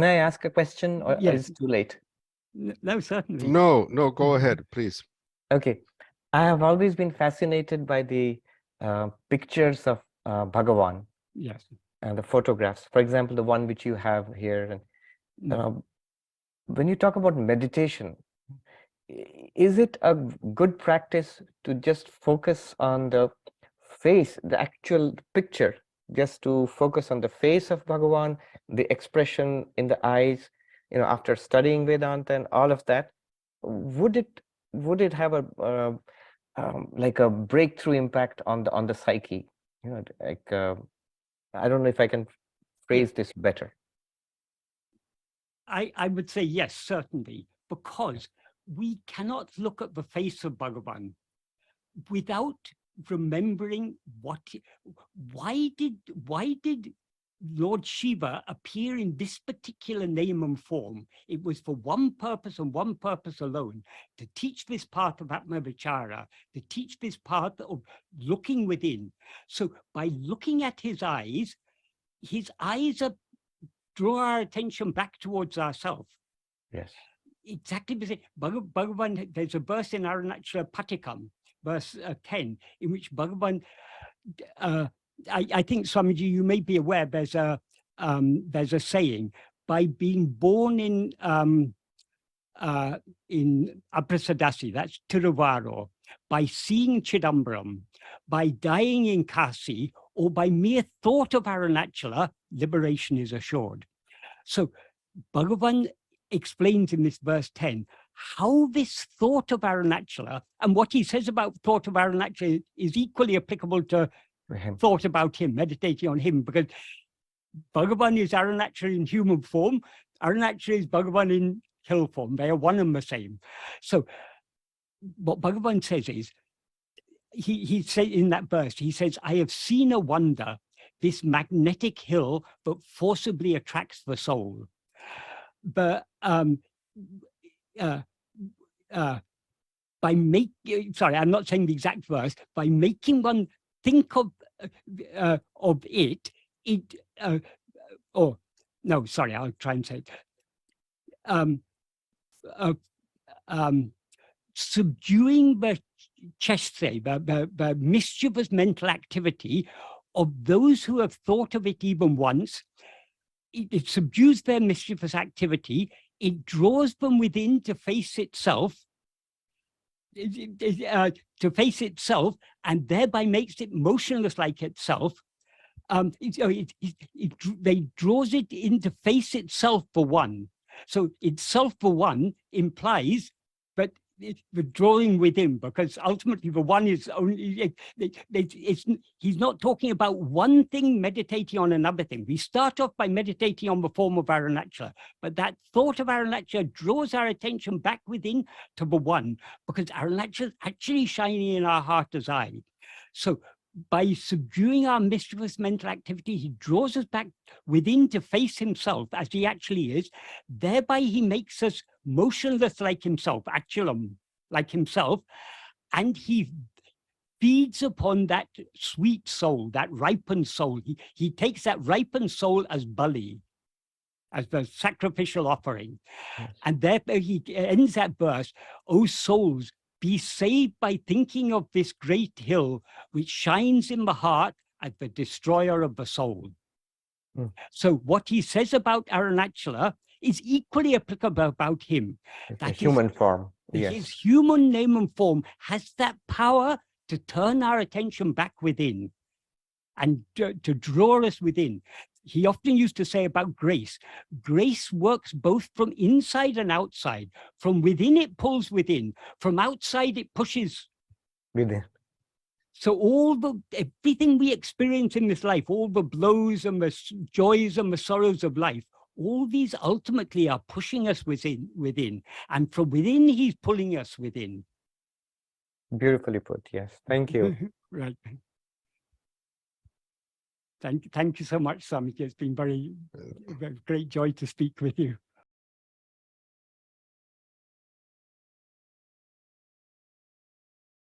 May I ask a question, or Yes. is it too late? No, certainly. No, go ahead, please. Okay. I have always been fascinated by the pictures of Bhagavan Yes. and the photographs. For example, the one which you have here. And when you talk about meditation, is it a good practice to just focus on the face, the actual picture, just to focus on the face of Bhagavan, the expression in the eyes, after studying Vedanta and all of that? Would it have a like a breakthrough impact on the psyche? I don't know if I can phrase this better. I would say yes, certainly, because we cannot look at the face of Bhagavan without remembering why did Lord Shiva appear in this particular name and form. It was for one purpose and one purpose alone, to teach this part of ātma-vicāra, to teach this part of looking within. So by looking at his eyes draw our attention back towards ourselves. Yes. Exactly the same. Bhagavan, there's a verse in ātma-vicāra Padigam, verse 10, in which Bhagavan, I think, Swamiji, you may be aware, there's a saying, by being born in Aprasadasi, that's Tiruvaro, by seeing Chidambaram, by dying in Kasi, or by mere thought of Aruṇācala, liberation is assured. So Bhagavan explains in this verse 10 how this thought of Aruṇācala, and what he says about thought of Aruṇācala is equally applicable to thought about him, meditating on him, because Bhagavan is Aruṇācala in human form, Aruṇācala is Bhagavan in hill form. They are one and the same. So what Bhagavan says is, he said in that verse, he says, I have seen a wonder, this magnetic hill that forcibly attracts the soul. But by sorry, I'm not saying the exact verse, by making one think of it, oh, no, sorry, I'll try and say it. Subduing the chesthē, the mischievous mental activity of those who have thought of it even once, it subdues their mischievous activity, it draws them within to face itself, and thereby makes it motionless like itself. They draws it in to face itself for one. So itself for one implies that the drawing within, because ultimately the one is only, he's not talking about one thing meditating on another thing. We start off by meditating on the form of Aruṇācala, but that thought of Aruṇācala draws our attention back within to the one, because Aruṇācala is actually shining in our heart as eye. So by subduing our mischievous mental activity, he draws us back within to face himself as he actually is. Thereby he makes us motionless like himself, aculam like himself, and he feeds upon that sweet soul, that ripened soul. He takes that ripened soul as bali, as the sacrificial offering. Yes. And therefore he ends that verse, O souls, be saved by thinking of this great hill which shines in the heart as the destroyer of the soul. Mm. So what he says about Aruṇācala is equally applicable about him. That human form. Yes. His human name and form has that power to turn our attention back within and to draw us within. He often used to say about grace, grace works both from inside and outside. From within it pulls within, from outside it pushes within. So everything we experience in this life, all the blows and the joys and the sorrows of life, all these ultimately are pushing us within, and from within he's pulling us within. Beautifully put, yes. Thank you. Right. Thank you so much, Swami. It's been very great joy to speak with you.